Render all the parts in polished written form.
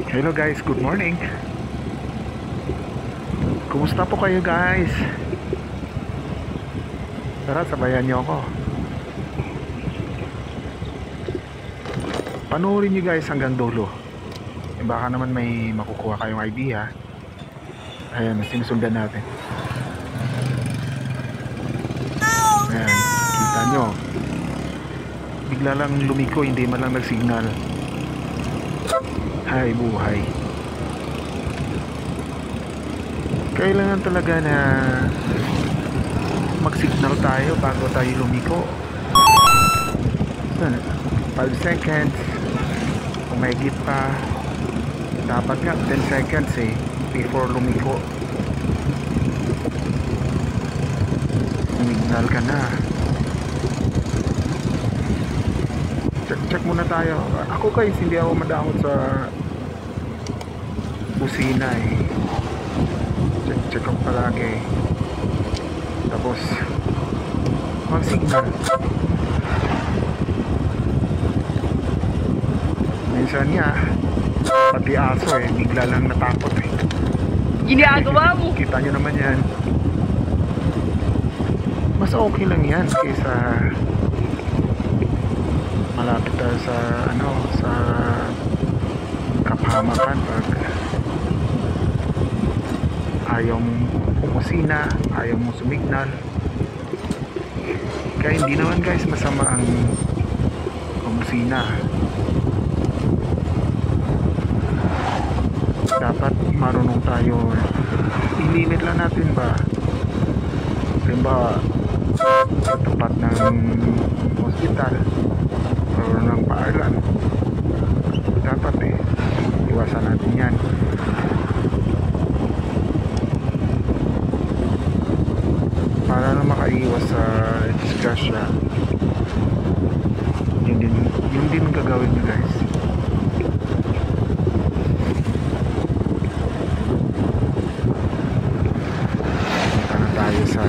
Hello guys, good morning. Kumusta po kayo guys? Tara, sabayan niyo ako. Panoorin niyo guys hanggang dulo. Baka naman may makukuha kayong idea. Ayan, sinusundan natin. Ayan, kita nyo. Bigla lang lumiko, hindi man lang nagsignal. Hay buhay. Kailangan talaga na mag-signal tayo bago tayo lumiko. 5 seconds. Kung may higit pa, dapat nga 10 seconds before lumiko. Signal ka na. Check muna tayo. Ako guys, hindi ako madamot sa busina check ako palagi. Tapos mag-signal. Minsan nga pati aso bigla lang natakot Ginagawa mo. Kita nyo naman yan. Mas okay lang yan kaysa malapit tayo sa sa kapahamakan pag ayaw mong pumusina, ayaw mong sumignal. Kaya hindi naman guys masama ang pumusina. Dapat marunong tayo i-limit lang natin ba, halimbawa sa tapat ng hospital o ng paaralan, dapat iwasan natin yan para na makaiwas sa disgrasya. Yun din ang gagawin nyo guys. Punta na tayo sa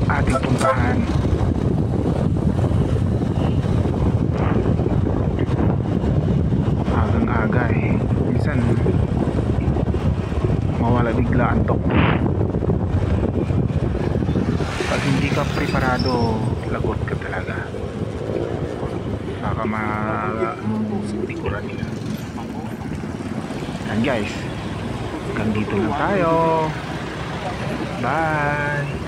ating puntahan. Agang aga minsan mawala bigla ang tok. Pag hindi ka preparado, lagot ka talaga. Baka matikuran nila. Yan guys, hanggang dito lang tayo. Bye.